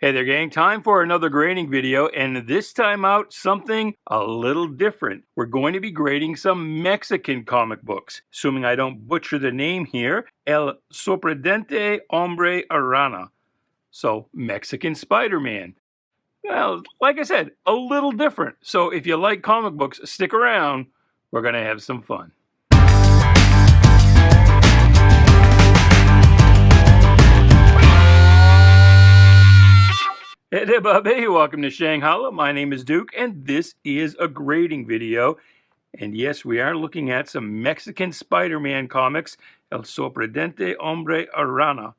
Hey there, gang. Time for another grading video, and this time out, something a little different. We're going to be grading some Mexican comic books. Assuming I don't butcher the name here, El Sorprendente Hombre Arana. So, Mexican Spider-Man. Well, like I said, a little different. So if you like comic books, stick around. We're going to have some fun. Hey there, Bobby. Welcome to Shanghai. My name is Duke, and this is a grading video. And yes, we are looking at some Mexican Spider-Man comics, El Sorprendente Hombre Arana.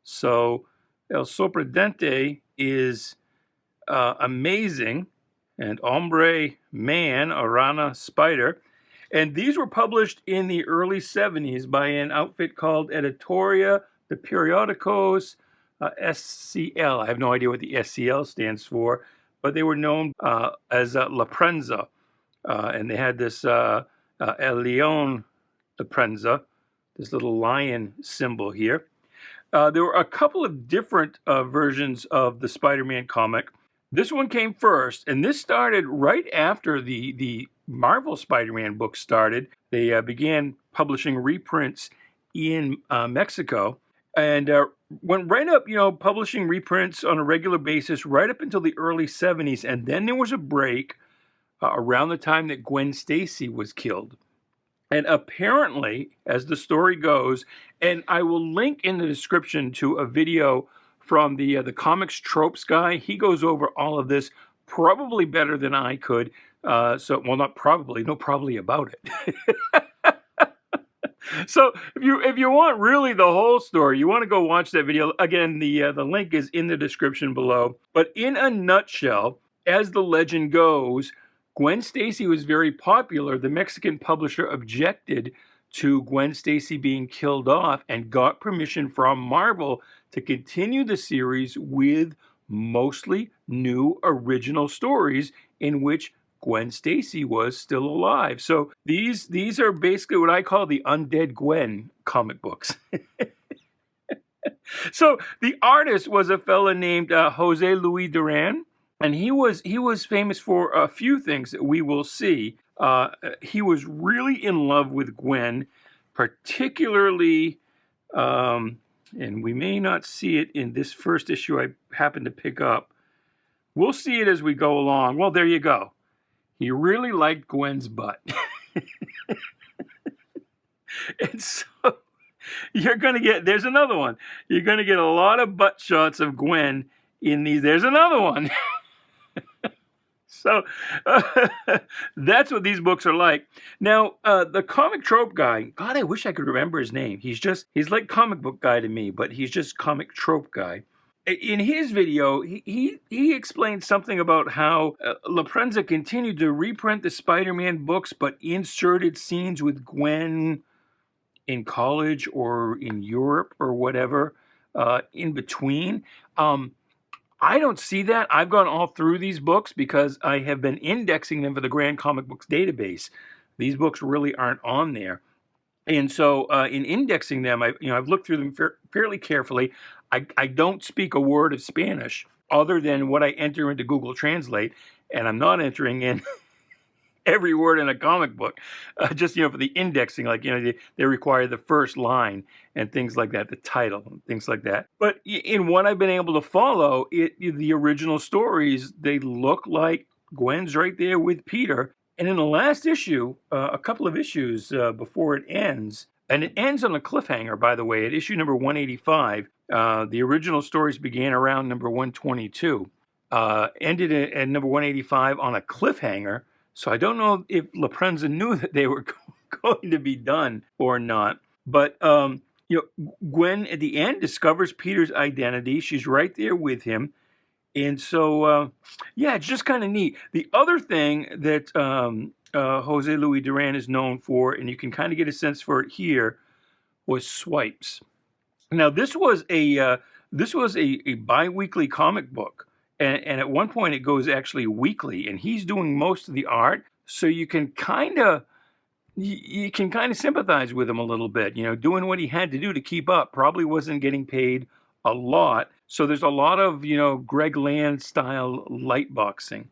So, El Sorprendente is amazing, and Hombre, man, Arana, spider. And these were published in the early 70s by an outfit called Editora de Periódicos, SCL. I have no idea what the SCL stands for, but they were known as La Prensa. And they had this El León de Prensa, this little lion symbol here. There were a couple of different versions of the Spider-Man comic. This one came first, and this started right after the Marvel Spider-Man book started. They began publishing reprints in Mexico, and went right up, publishing reprints on a regular basis right up until the early 70s, and then there was a break around the time that Gwen Stacy was killed. And apparently, as the story goes, and I will link in the description to a video from the comics tropes guy. He goes over all of this probably better than I could. Not probably, no, probably about it. So if you want really the whole story, you want to go watch that video. Again, the link is in the description below. But in a nutshell, as the legend goes, Gwen Stacy was very popular. The Mexican publisher objected to Gwen Stacy being killed off and got permission from Marvel to continue the series with mostly new original stories in which Gwen Stacy was still alive. So these are basically what I call the Undead Gwen comic books. So the artist was a fella named Jose Luis Duran, and he was famous for a few things that we will see. He was really in love with Gwen, particularly, and we may not see it in this first issue I happened to pick up. We'll see it as we go along. Well, there you go. He really liked Gwen's butt. And so you're going to get, there's another one. You're going to get a lot of butt shots of Gwen in these. There's another one. So that's what these books are like. Now, the comic trope guy, God, I wish I could remember his name. He's like comic book guy to me, but he's just comic trope guy. In his video, he explained something about how La Prensa continued to reprint the Spider-Man books, but inserted scenes with Gwen in college or in Europe or whatever in between. I don't see that. I've gone all through these books because I have been indexing them for the Grand Comic Books database. These books really aren't on there. And so in indexing them, I've looked through them fairly carefully. I don't speak a word of Spanish other than what I enter into Google Translate, and I'm not entering in every word in a comic book, just, for the indexing, like, they require the first line and things like that, the title and things like that. But in what I've been able to follow, the original stories, they look like Gwen's right there with Peter. And in the last issue, a couple of issues before it ends, and it ends on a cliffhanger, by the way, at issue number 185. The original stories began around number 122, ended at number 185 on a cliffhanger. So I don't know if La Prensa knew that they were going to be done or not. But, Gwen at the end discovers Peter's identity. She's right there with him. And so, it's just kind of neat. The other thing that Jose Luis Duran is known for, and you can kind of get a sense for it here, was swipes. Now, this was a bi-weekly comic book. And at one point, it goes actually weekly, and he's doing most of the art, so you can kind of sympathize with him a little bit. Doing what he had to do to keep up. Probably wasn't getting paid a lot, So there's a lot of, Greg Land style light boxing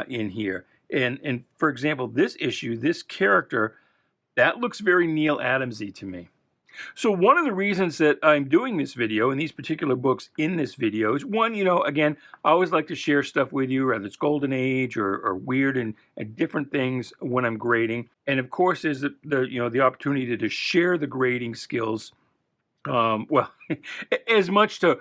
in here. And for example, this issue, this character, that looks very Neil Adamsy to me. So one of the reasons that I'm doing this video and these particular books in this video is one, again, I always like to share stuff with you, whether it's Golden Age or weird and different things when I'm grading. And of course, there's the opportunity to share the grading skills. Well, as much to,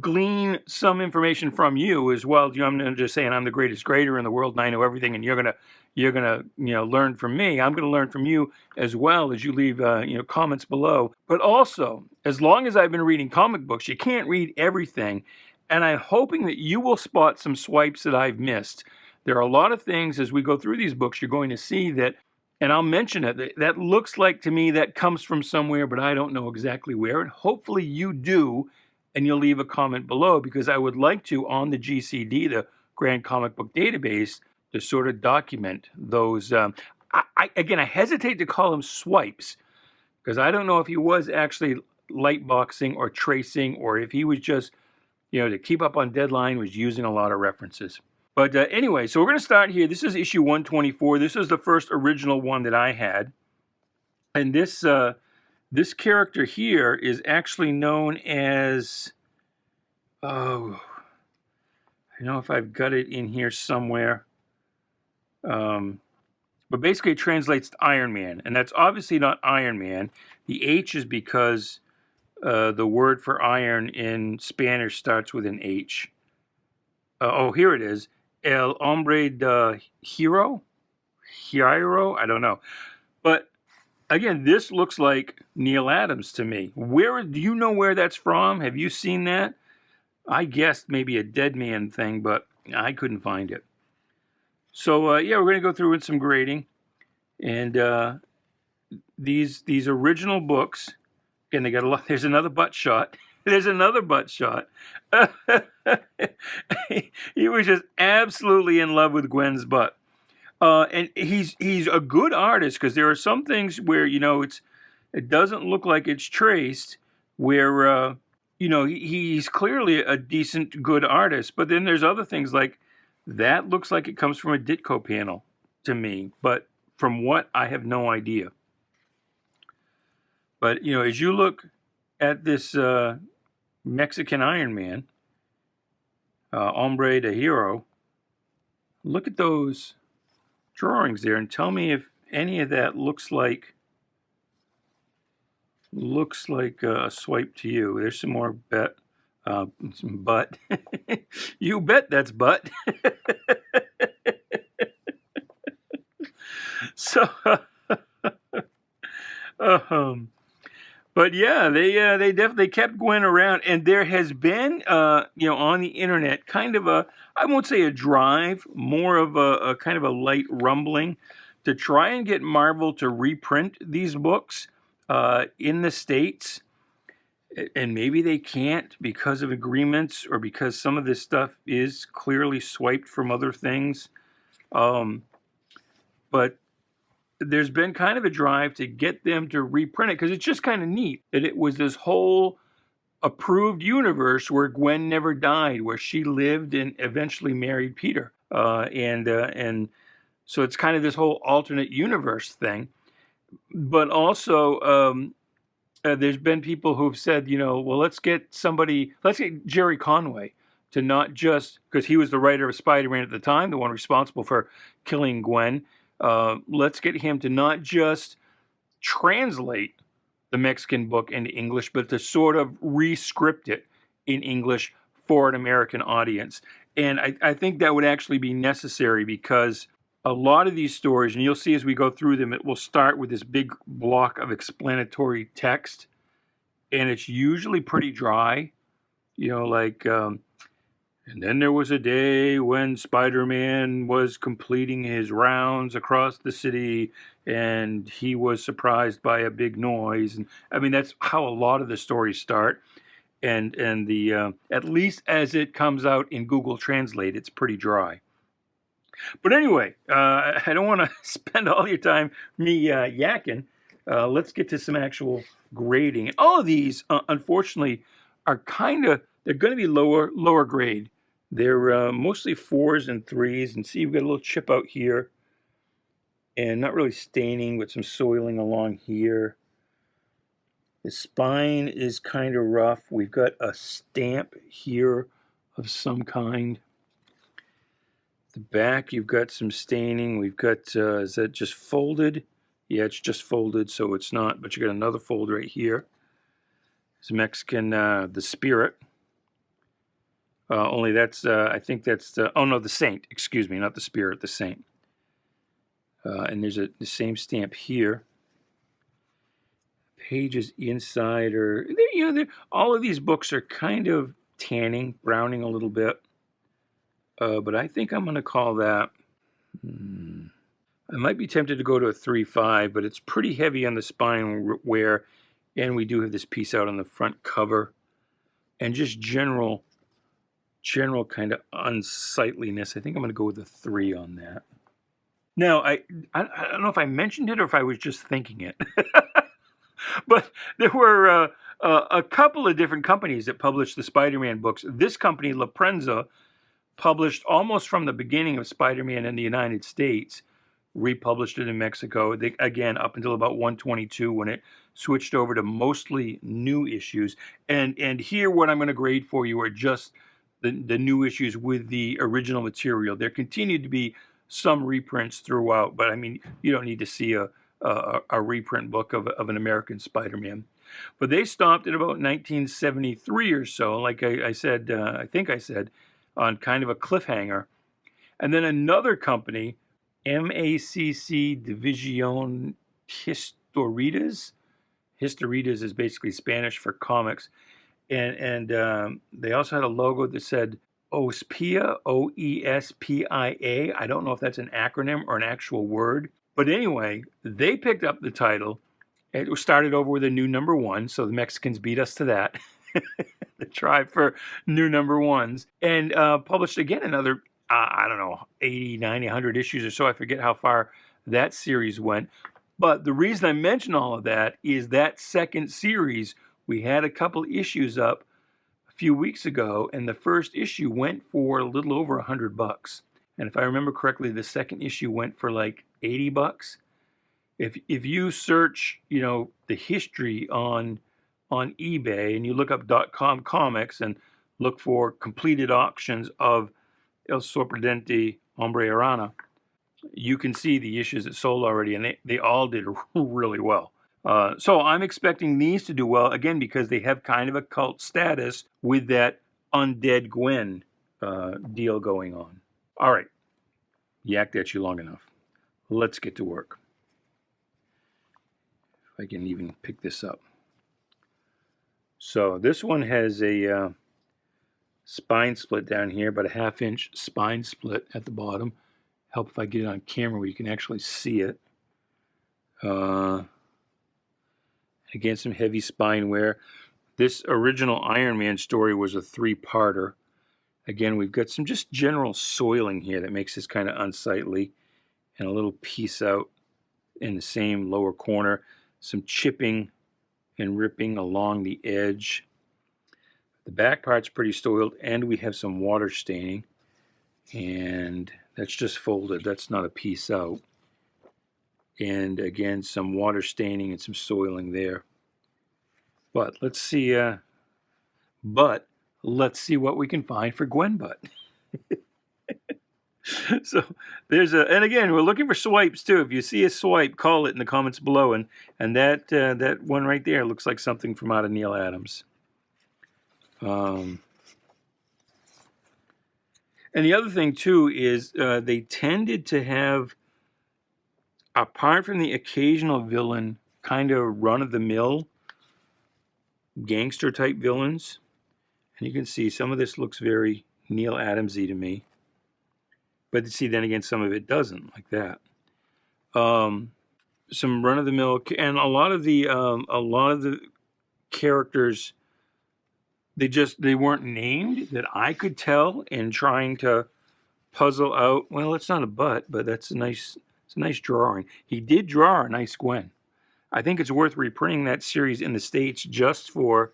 glean some information from you as well. I'm not just saying I'm the greatest grader in the world and I know everything, and you're gonna learn from me. I'm gonna learn from you as well as you leave comments below. But also, as long as I've been reading comic books, you can't read everything, and I'm hoping that you will spot some swipes that I've missed. There are a lot of things as we go through these books you're going to see that, and I'll mention it, that looks like to me that comes from somewhere, but I don't know exactly where, and hopefully you do. And you'll leave a comment below, because I would like to, on the GCD, the Grand Comic Book Database, to sort of document those. I hesitate to call them swipes, because I don't know if he was actually light boxing or tracing, or if he was just, to keep up on deadline, was using a lot of references. But anyway, so we're going to start here. This is issue 124. This is the first original one that I had. And this character here is actually known as, I know if I've got it in here somewhere, but basically it translates to Iron Man, and that's obviously not Iron Man. The H is because the word for iron in Spanish starts with an H. Here it is. El Hombre de Hierro? I don't know. But again, this looks like Neil Adams to me. Do you know where that's from? Have you seen that? I guessed maybe a Dead Man thing, but I couldn't find it. So we're going to go through with some grading, and these original books. Again, they got a lot. There's another butt shot. There's another butt shot. He was just absolutely in love with Gwen's butt. And he's a good artist, because there are some things where it doesn't look like it's traced, where he's clearly a decent good artist, but then there's other things like that looks like it comes from a Ditko panel to me, but from what, I have no idea. But as you look at this Mexican Iron Man, Hombre de Hierro, look at those drawings there and tell me if any of that looks like a swipe to you. There's some more some butt. You bet that's butt. So but yeah, they definitely kept Gwen around, and there has been on the internet kind of I won't say a drive, more of a kind of a light rumbling to try and get Marvel to reprint these books in the States. And maybe they can't because of agreements, or because some of this stuff is clearly swiped from other things. But there's been kind of a drive to get them to reprint it, because it's just kind of neat that it was this whole approved universe where Gwen never died, where she lived and eventually married Peter. And so it's kind of this whole alternate universe thing. But also, there's been people who've said, well, let's get Gerry Conway to not just, because he was the writer of Spider-Man at the time, the one responsible for killing Gwen. Let's get him to not just translate the Mexican book into English, but to sort of re-script it in English for an American audience. And I think that would actually be necessary, because a lot of these stories, and you'll see as we go through them, it will start with this big block of explanatory text, and it's usually pretty dry, and then there was a day when Spider-Man was completing his rounds across the city, and he was surprised by a big noise. And I mean, that's how a lot of the stories start. And the at least as it comes out in Google Translate, it's pretty dry. But anyway, I don't want to spend all your time me yakking. Let's get to some actual grading. All of these, unfortunately, are kind of they're going to be lower grade. They're mostly 4s and 3s, and see, you've got a little chip out here, and not really staining, but some soiling along here. The spine is kind of rough. We've got a stamp here of some kind. The back, you've got some staining. We've got, is that just folded? Yeah, it's just folded, so it's not, but you got another fold right here. It's Mexican, the Spirit. Only that's, I think that's, oh no, the Saint, excuse me, not the Spirit, the Saint. And there's the same stamp here. Pages inside are, you know, all of these books are kind of tanning, browning a little bit. But I think I'm going to call that, I might be tempted to go to a 3.5, but it's pretty heavy on the spine wear, and we do have this piece out on the front cover, and just general kind of unsightliness. I think I'm going to go with a 3 on that. Now, I don't know if I mentioned it or if I was just thinking it, but there were a couple of different companies that published the Spider-Man books. This company, Prensa, published almost from the beginning of Spider-Man in the United States, republished it in Mexico, again, up until about 122 when it switched over to mostly new issues. And here, what I'm going to grade for you are just the new issues with the original material. There continued to be some reprints throughout, but I mean, you don't need to see a reprint book of an American Spider-Man. But they stopped at about 1973 or so, like I said, I think I said, on kind of a cliffhanger. And then another company, MACC División Historietas. Historietas is basically Spanish for comics. And they also had a logo that said OESPIA, OESPIA. I don't know if that's an acronym or an actual word. But anyway, they picked up the title. It started over with a new number 1, so the Mexicans beat us to that. The tribe for new number 1s. And published again another, I don't know, 80, 90, 100 issues or so. I forget how far that series went. But the reason I mention all of that is that second series, we had a couple issues up a few weeks ago, and the first issue went for a little over $100. And if I remember correctly, the second issue went for like $80. If you search, you know, the history on eBay and you look up .com comics and look for completed auctions of El Sorprendente Hombre Arana, you can see the issues that sold already, and they all did really well. So I'm expecting these to do well, again, because they have kind of a cult status with that Undead Gwen deal going on. All right, yacked at you long enough. Let's get to work. If I can even pick this up. So this one has a spine split down here, but a 1/2-inch spine split at the bottom. Help if I get it on camera where you can actually see it. Again, some heavy spine wear. This original Iron Man story was a 3-parter. Again, we've got some just general soiling here that makes this kind of unsightly, and a little piece out in the same lower corner. Some chipping and ripping along the edge. The back part's pretty soiled, and we have some water staining. And that's just folded. That's not a piece out. And again, some water staining and some soiling there. But let's see. Let's see what we can find for Gwen Butt. So there's and again, we're looking for swipes too. If you see a swipe, call it in the comments below. And that one right there looks like something from out of Neil Adams. And the other thing too is they tended to have, apart from the occasional villain, kind of run-of-the-mill gangster type villains. And you can see some of this looks very Neil Adams-y to me. But see, then again, some of it doesn't, like that. Some run-of-the-mill, and a lot of the characters, they weren't named that I could tell in trying to puzzle out. Well, it's not a butt, but it's a nice drawing. He did draw a nice Gwen. I think it's worth reprinting that series in the States just for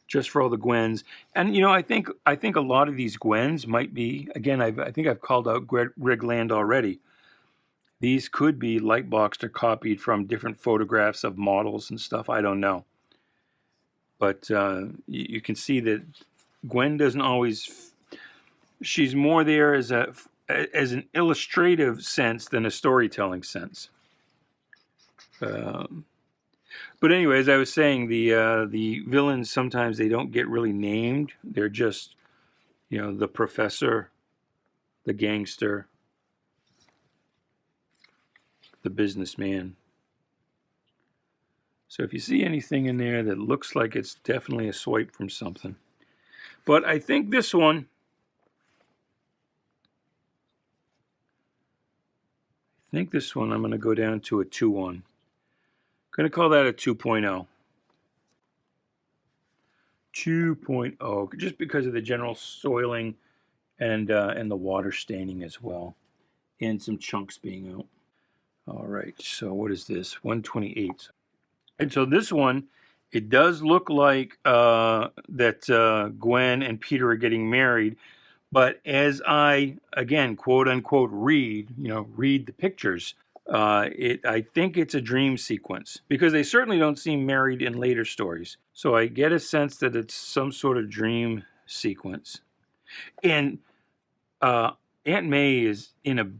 just for all the Gwens. And, you know, I think a lot of these Gwens might be, again, I think I've called out Greg already. These could be lightboxed or copied from different photographs of models and stuff. I don't know. But you can see that Gwen doesn't always... She's more there as an illustrative sense than a storytelling sense. But anyway, as I was saying, the villains, sometimes they don't get really named. They're just, you know, the professor, the gangster, the businessman. So if you see anything in there that looks like it's definitely a swipe from something. But I think this one... I'm going to go down to a 2-1. I'm going to call that a 2.0. 2.0, just because of the general soiling and the water staining as well, and some chunks being out. All right, so what is this? 128. And so this one, it does look like that Gwen and Peter are getting married. But as I, again, quote unquote, read the pictures, I think it's a dream sequence, because they certainly don't seem married in later stories. So I get a sense that it's some sort of dream sequence. And Aunt May is in a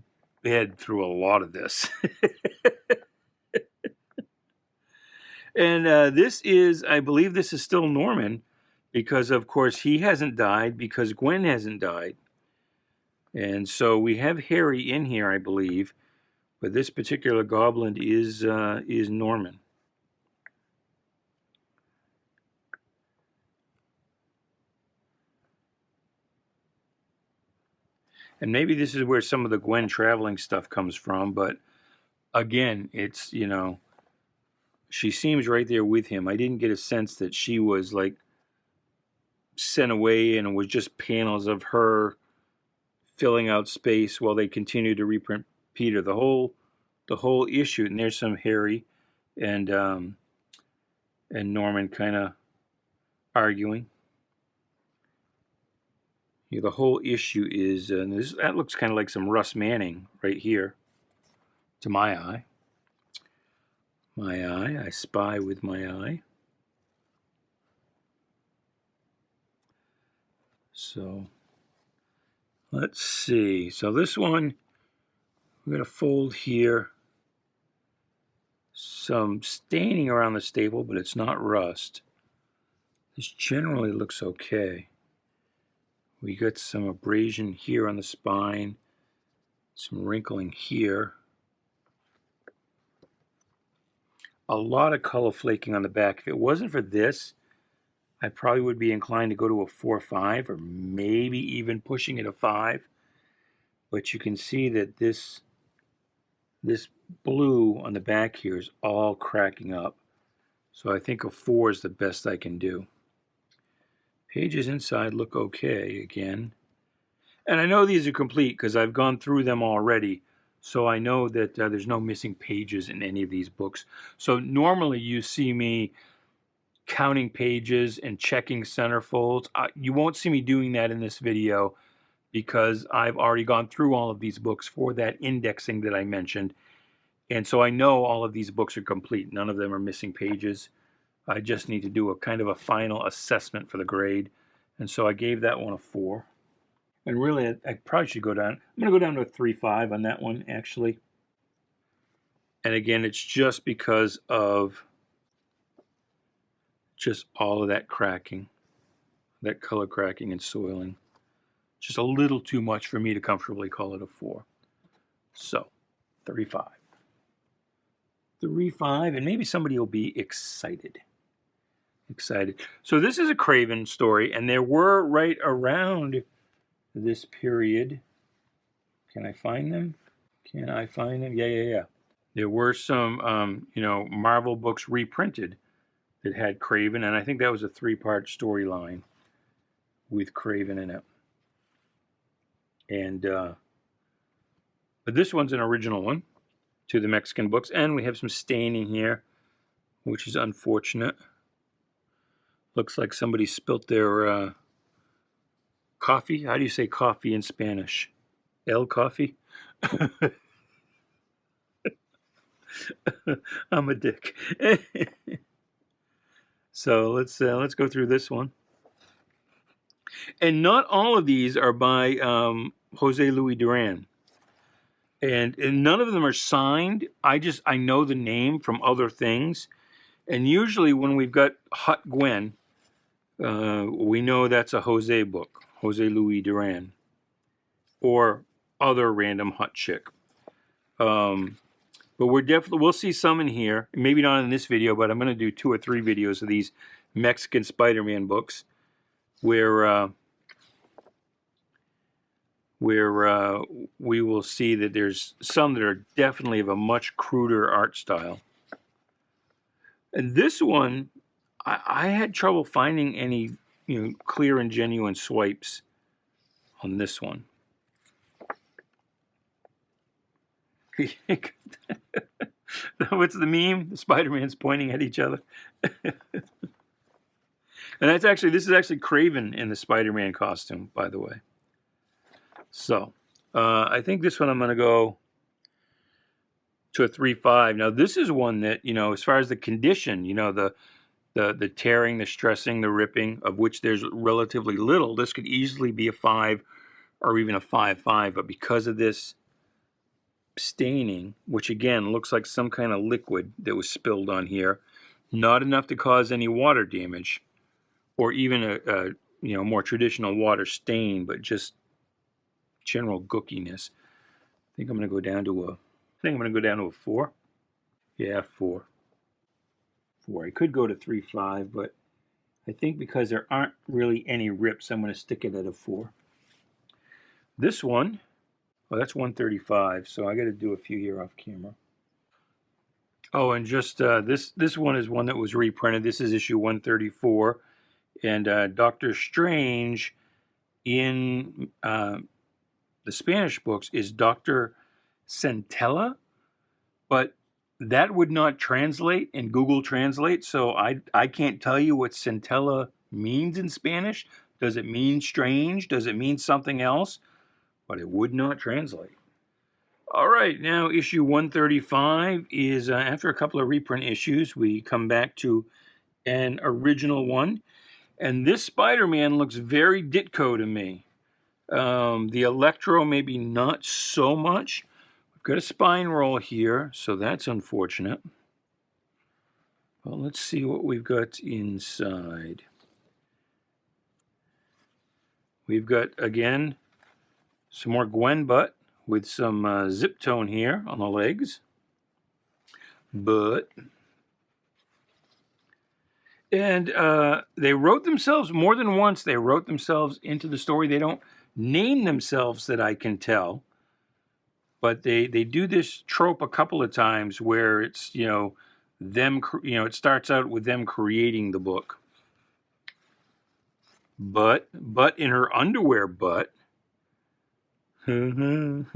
bed through a lot of this. And I believe this is still Norman, because, of course, he hasn't died because Gwen hasn't died. And so we have Harry in here, I believe. But this particular goblin is Norman. And maybe this is where some of the Gwen traveling stuff comes from. But, again, it's, you know, she seems right there with him. I didn't get a sense that she was, like, sent away and it was just panels of her filling out space while they continue to reprint Peter. The whole issue, and there's some Harry and Norman kind of arguing. Yeah, the whole issue is, that looks kind of like some Russ Manning right here, to my eye. My eye, I spy with my eye. So, let's see. So this one, we're going to fold here. Some staining around the staple, but it's not rust. This generally looks okay. We got some abrasion here on the spine. Some wrinkling here. A lot of color flaking on the back. If it wasn't for this, I probably would be inclined to go to a 4-5, or maybe even pushing it a 5. But you can see that this blue on the back here is all cracking up. So I think a 4 is the best I can do. Pages inside look okay again. And I know these are complete because I've gone through them already. So I know that there's no missing pages in any of these books. So normally you see me counting pages and checking centerfolds. You won't see me doing that in this video because I've already gone through all of these books for that indexing that I mentioned. And so I know all of these books are complete. None of them are missing pages. I just need to do a kind of a final assessment for the grade. And so I gave that one a 4. And really, I probably should go down. I'm going to go down to a 3.5 on that one, actually. And again, it's just because of just all of that cracking, that color cracking and soiling. Just a little too much for me to comfortably call it a 4. So, 3.5. 3.5, and maybe somebody will be excited. So this is a Craven story, and there were right around this period. Can I find them? Yeah. There were some, Marvel books reprinted that had Craven, and I think that was a 3-part storyline with Craven in it. And, but this one's an original one to the Mexican books, and we have some staining here, which is unfortunate. Looks like somebody spilt their coffee. How do you say coffee in Spanish? El coffee? I'm a dick. So let's go through this one. And not all of these are by Jose Luis Duran. And none of them are signed. I know the name from other things. And usually when we've got Hot Gwen, we know that's a Jose book, Jose Luis Duran, or other random hot chick. But we'll see some in here. Maybe not in this video, but I'm going to do 2 or 3 videos of these Mexican Spider-Man books where we will see that there's some that are definitely of a much cruder art style. And this one, I had trouble finding any, clear and genuine swipes on this one. What's the meme? The Spider-Man's pointing at each other. And this is actually Craven in the Spider-Man costume, by the way. So, I think this one I'm going to go to a 3.5. Now, this is one that, as far as the condition, the tearing, the stressing, the ripping, of which there's relatively little, this could easily be a 5 or even a 5.5. But because of this staining, which again looks like some kind of liquid that was spilled on here, not enough to cause any water damage, or even a more traditional water stain, but just general gookiness. I think I'm going to go down to a 4. Yeah, 4. I could go to 3.5, but I think because there aren't really any rips, I'm going to stick it at a 4. This one, that's 135, so I got to do a few here off camera. Oh, and just this one is one that was reprinted. This is issue 134, and Doctor Strange in the Spanish books is Dr. Centella, but that would not translate in Google Translate, so I can't tell you what Centella means in Spanish. Does it mean strange? Does it mean something else? But it would not translate. All right, now issue 135 is, after a couple of reprint issues, we come back to an original one. And this Spider-Man looks very Ditko to me. The Electro, maybe not so much. We've got a spine roll here, so that's unfortunate. Well, let's see what we've got inside. We've got, again, some more Gwen Butt with some zip tone here on the legs. But, and they wrote themselves more than once. They wrote themselves into the story. They don't name themselves that I can tell. But they do this trope a couple of times where it's, them, it starts out with them creating the book. But in her underwear butt. Some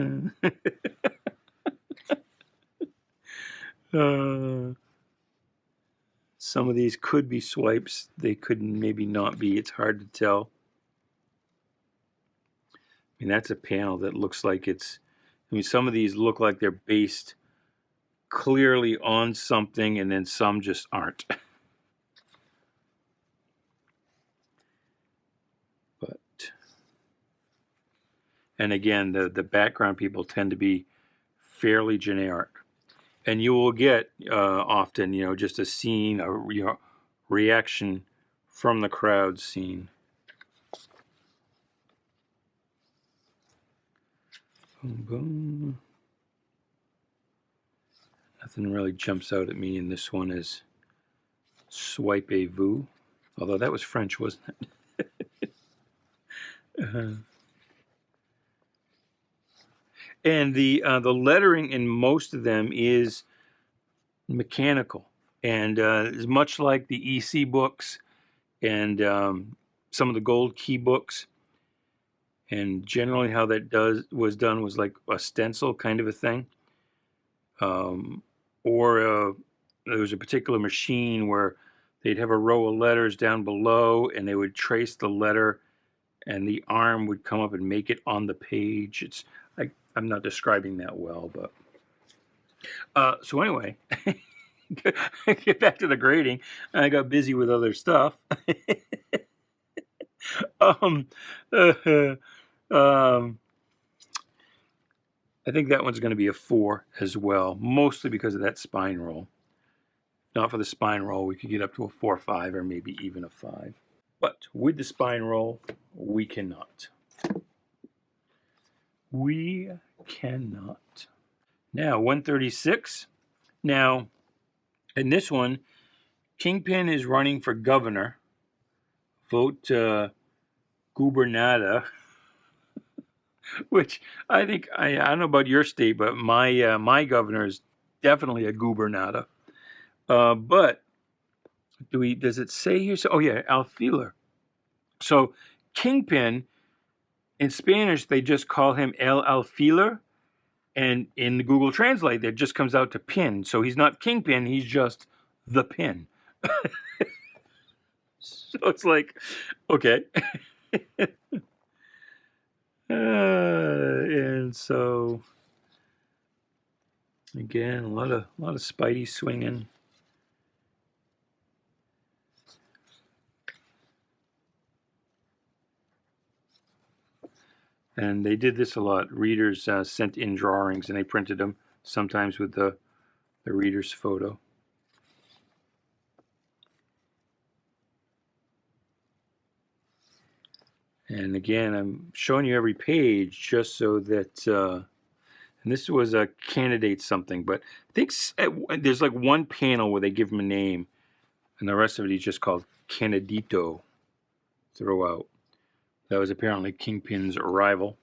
of these could be swipes. They could maybe not be. It's hard to tell. I mean, that's a panel that looks like it's... some of these look like they're based clearly on something, and then some just aren't. And again, the background people tend to be fairly generic. And you will get often, just a scene, a reaction from the crowd scene. Boom, boom. Nothing really jumps out at me in this one as swipe-a-vous. Although that was French, wasn't it? And the lettering in most of them is mechanical, and is much like the EC books and some of the Gold Key books. And generally, how that was done was like a stencil kind of a thing, or there was a particular machine where they'd have a row of letters down below, and they would trace the letter, and the arm would come up and make it on the page. It's I'm not describing that well, but so anyway, get back to the grading. I got busy with other stuff. um, um, I think that one's going to be a 4 as well, mostly because of that spine roll. Not for the spine roll, we could get up to a 4, 5, or maybe even a 5. But with the spine roll, we cannot. We cannot. Now, 136. Now, in this one, Kingpin is running for governor. Vote Gubernata. Which I think, I don't know about your state, but my governor is definitely a Gubernata. But does it say here? So, oh yeah, alfiler. So Kingpin, in Spanish, they just call him El Alfiler. And in the Google Translate, it just comes out to pin. So he's not Kingpin, he's just the pin. So it's like, okay. And so, again, a lot of Spidey swinging. And they did this a lot. Readers sent in drawings, and they printed them, sometimes with the reader's photo. And again, I'm showing you every page just so that, and this was a candidate something, but I think there's like one panel where they give him a name, and the rest of it he's just called Candidato throughout. That was apparently Kingpin's arrival.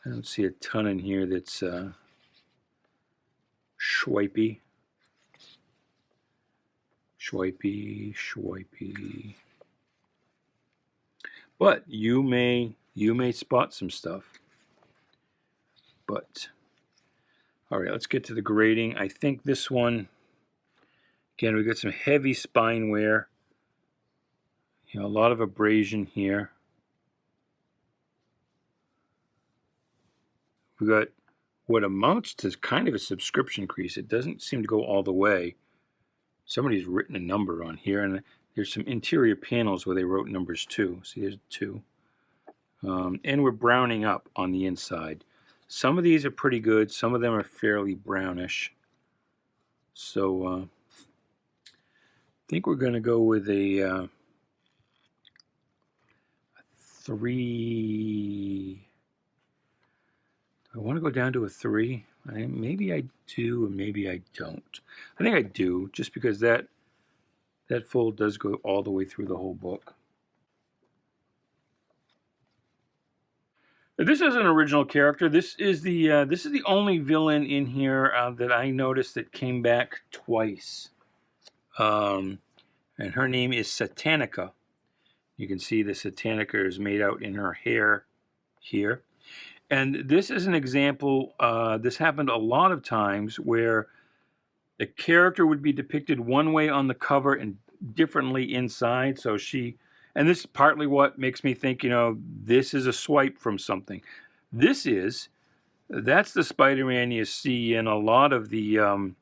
I don't see a ton in here that's swipey. But you may spot some stuff. But all right, let's get to the grading. I think this one, again, we got some heavy spine wear. You know, a lot of abrasion here. We got what amounts to kind of a subscription crease. It doesn't seem to go all the way. Somebody's written a number on here, and there's some interior panels where they wrote numbers too. See, there's 2. And we're browning up on the inside. Some of these are pretty good. Some of them are fairly brownish. So I think we're going to go with a 3. I want to go down to a 3. Maybe I do, or maybe I don't. I think I do, just because that fold does go all the way through the whole book. This is an original character. This is the only villain in here that I noticed that came back twice. And her name is Satanica. You can see the Satanica is made out in her hair here. And this is an example, this happened a lot of times, where the character would be depicted one way on the cover and differently inside. So and this is partly what makes me think, this is a swipe from something. That's the Spider-Man you see in a lot of the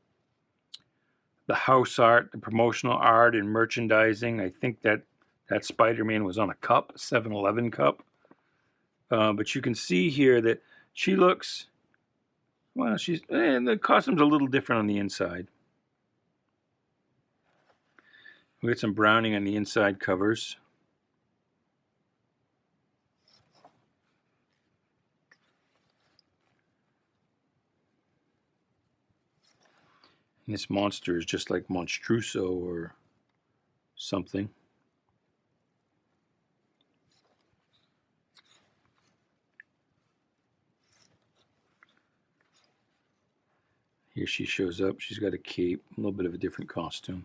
house art, the promotional art and merchandising. I think that Spider-Man was on a cup, a 7-Eleven cup. But you can see here that she looks, well, and the costume's a little different on the inside. We got some browning on the inside covers. And this monster is just like Monstruoso or something. Here she shows up. She's got a cape, a little bit of a different costume.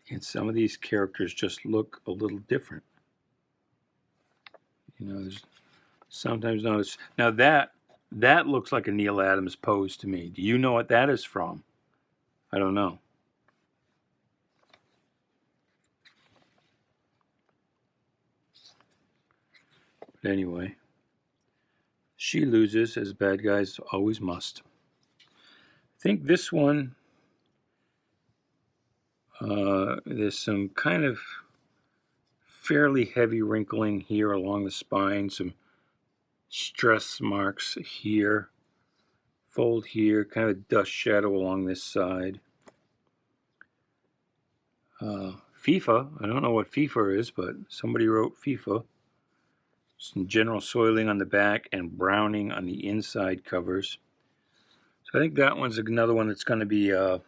And some of these characters just look a little different. You know, there's sometimes notice. Now that looks like a Neil Adams pose to me. Do you know what that is from? I don't know. But anyway, she loses, as bad guys always must. I think this one, there's some kind of fairly heavy wrinkling here along the spine, some stress marks here, fold here, kind of a dust shadow along this side. FIFA, I don't know what FIFA is, but somebody wrote FIFA. Some general soiling on the back and browning on the inside covers. So I think that one's another one that's going to be 3.5.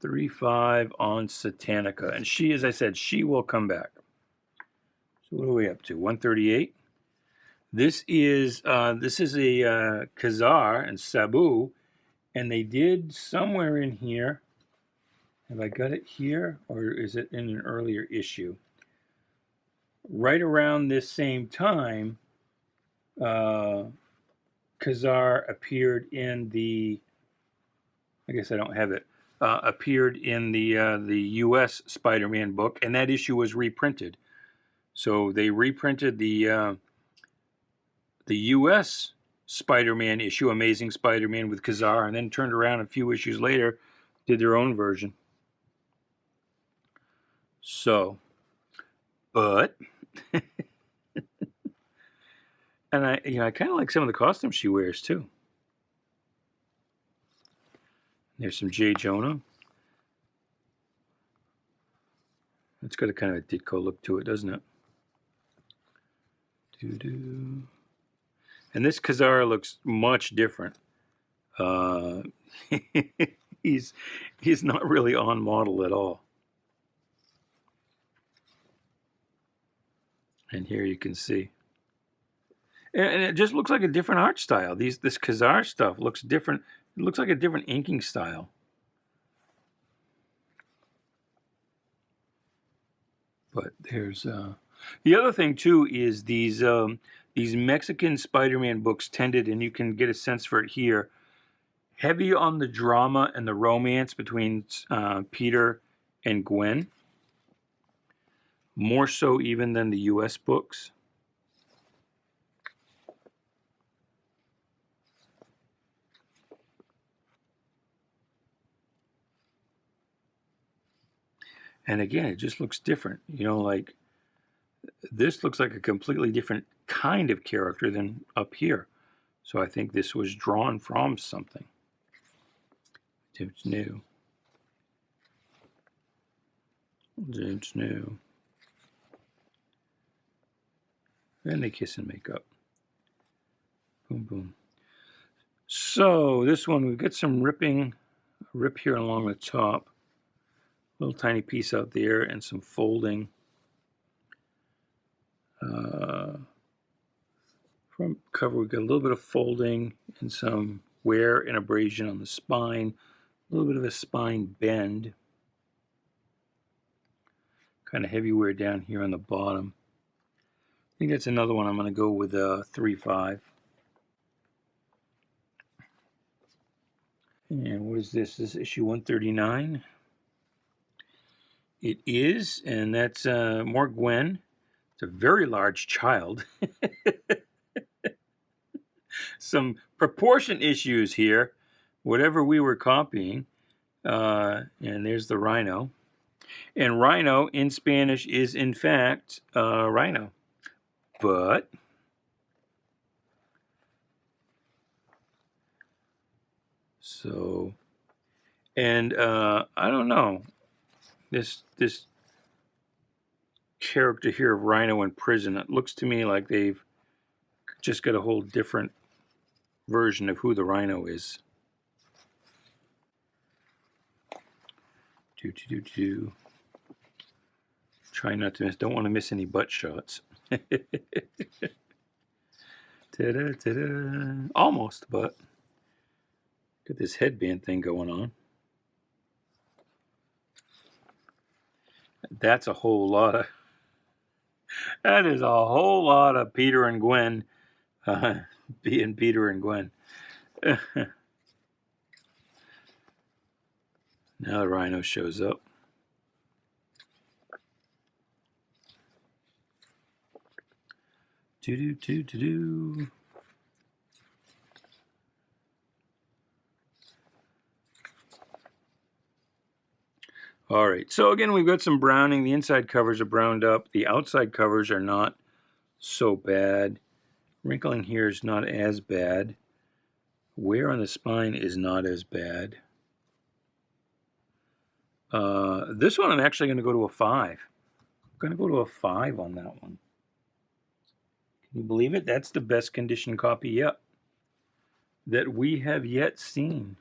3.5 on Satanica. And she, as I said, she will come back. So what are we up to? 138. This is a Khazar and Sabu, and they did somewhere in here. Have I got it here, or is it in an earlier issue? Right around this same time, Khazar appeared in the. I guess I don't have it. Appeared in the U.S. Spider-Man book, and that issue was reprinted. So they reprinted the U.S. Spider-Man issue, Amazing Spider-Man with Khazar, and then turned around a few issues later, did their own version. So, but, and I kind of like some of the costumes she wears too. There's some J. Jonah. It's got a kind of a Ditko look to it, doesn't it? Doo-doo. And this Khazar looks much different. He's not really on model at all. And here you can see. And it just looks like a different art style. This Khazar stuff looks different. It looks like a different inking style. But there's the other thing too is these Mexican Spider-Man books tended, and you can get a sense for it here, heavy on the drama and the romance between Peter and Gwen, more so even than the U.S. books. And again, it just looks different. You know, like this looks like a completely different kind of character than up here. So I think this was drawn from something. It's new. It's new. And they kiss and make up. Boom, boom. So this one, we've got some rip here along the top. Little tiny piece out there and some folding. Front cover, we've got a little bit of folding and some wear and abrasion on the spine. A little bit of a spine bend. Kind of heavy wear down here on the bottom. I think that's another one I'm going to go with 3.5. And what is this? This is issue 139. It is, and that's more Gwen. It's a very large child. Some proportion issues here, whatever we were copying. And there's the Rhino. And Rhino in Spanish is, in fact, Rhino. But so, and I don't know. This character here of Rhino in prison, it looks to me like they've just got a whole different version of who the Rhino is. Try not to miss, don't want to miss any butt shots. Ta-da, ta-da. Almost, but got this headband thing going on. That's a whole lot of... That is a whole lot of Peter and Gwen being Peter and Gwen. Now the Rhino shows up. Do-do-do-do-do. All right, so again, we've got some browning. The inside covers are browned up. The outside covers are not so bad. Wrinkling here is not as bad. Wear on the spine is not as bad. This one I'm actually going to go to a 5. I'm going to go to a 5 on that one. Can you believe it? That's the best condition copy yet that we have yet seen.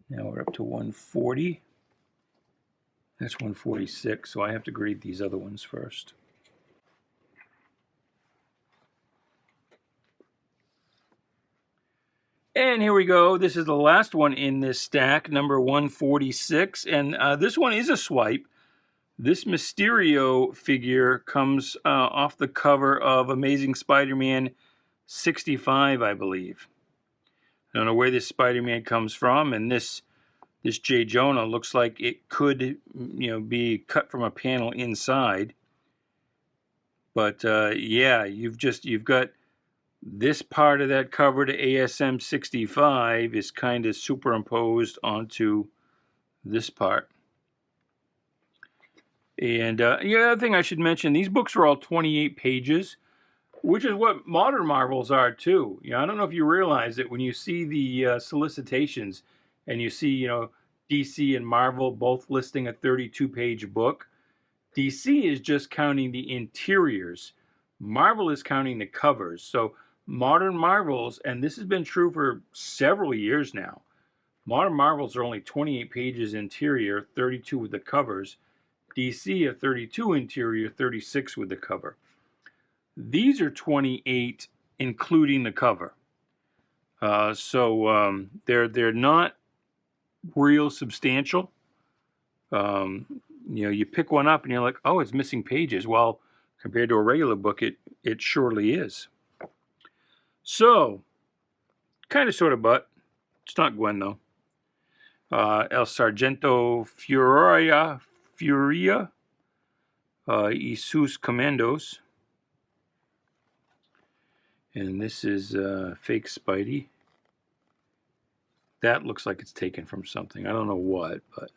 Now we're up to 140. That's 146, so I have to grade these other ones first. And here we go. This is the last one in this stack, number 146. And this one is a swipe. This Mysterio figure comes off the cover of Amazing Spider-Man 65, I believe. I don't know where this Spider-Man comes from, and this J. Jonah looks like it could, be cut from a panel inside. But yeah, you've got this part of that cover to ASM 65 is kind of superimposed onto this part. And the other thing I should mention, these books are all 28 pages, which is what modern Marvels are too. I don't know if you realize that when you see the solicitations and you see, DC and Marvel both listing a 32-page book, DC is just counting the interiors. Marvel is counting the covers. So modern Marvels, and this has been true for several years now, modern Marvels are only 28 pages interior, 32 with the covers. DC a 32 interior, 36 with the cover. These are 28 including the cover. So they're not real substantial. You pick one up and you're like, oh, it's missing pages. Well, compared to a regular book, it surely is. So, kind of sort of butt. It's not Gwen, though. El Sargento Furia, y sus Commandos. And this is fake Spidey. That looks like it's taken from something. I don't know what, but...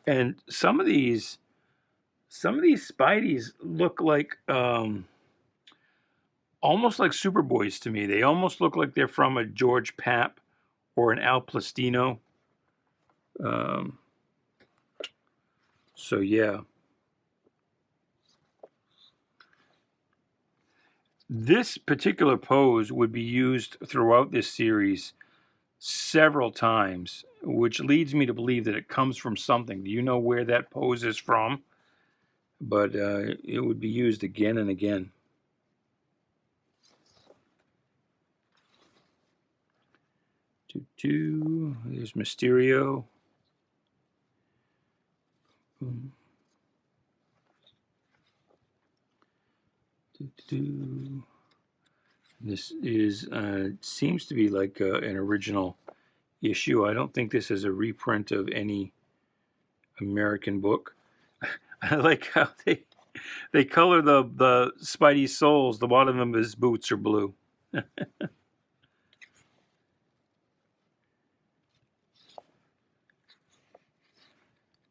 And some of these Spideys look like almost like Superboys to me. They almost look like they're from a George Papp or an Al Plastino. So yeah. This particular pose would be used throughout this series several times, which leads me to believe that it comes from something. Do you know where that pose is from? But it would be used again and again. There's Mysterio. This is seems to be like an original issue. I don't think this is a reprint of any American book. I like how they color the Spidey soles. The bottom of his boots are blue.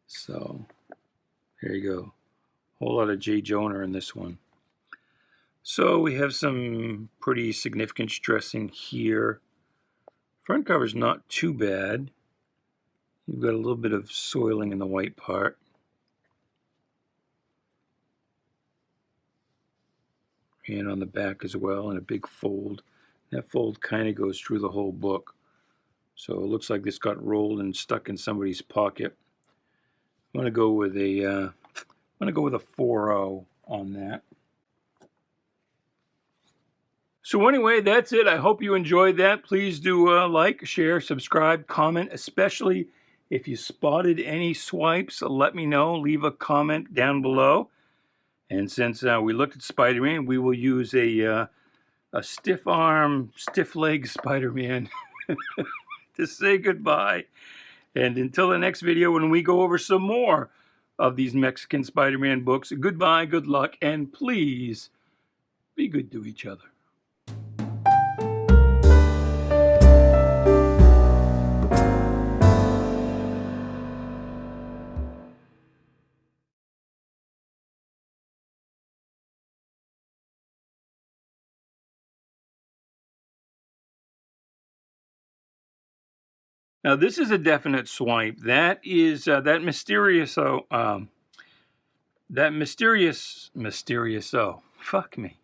So there you go. Whole lot of J. Jonah in this one. So we have some pretty significant stressing here. Front cover's not too bad. You've got a little bit of soiling in the white part. And on the back as well, and a big fold. That fold kind of goes through the whole book. So it looks like this got rolled and stuck in somebody's pocket. I'm gonna go with a 4.0 on that. So anyway, that's it. I hope you enjoyed that. Please do like, share, subscribe, comment, especially If you spotted any swipes, let me know. Leave a comment down below. And since we looked at Spider-Man, we will use a stiff arm, stiff leg Spider-Man to say goodbye. And until the next video when we go over some more of these Mexican Spider-Man books, goodbye, good luck, and please be good to each other. Now this is a definite swipe. That is that mysterious fuck me.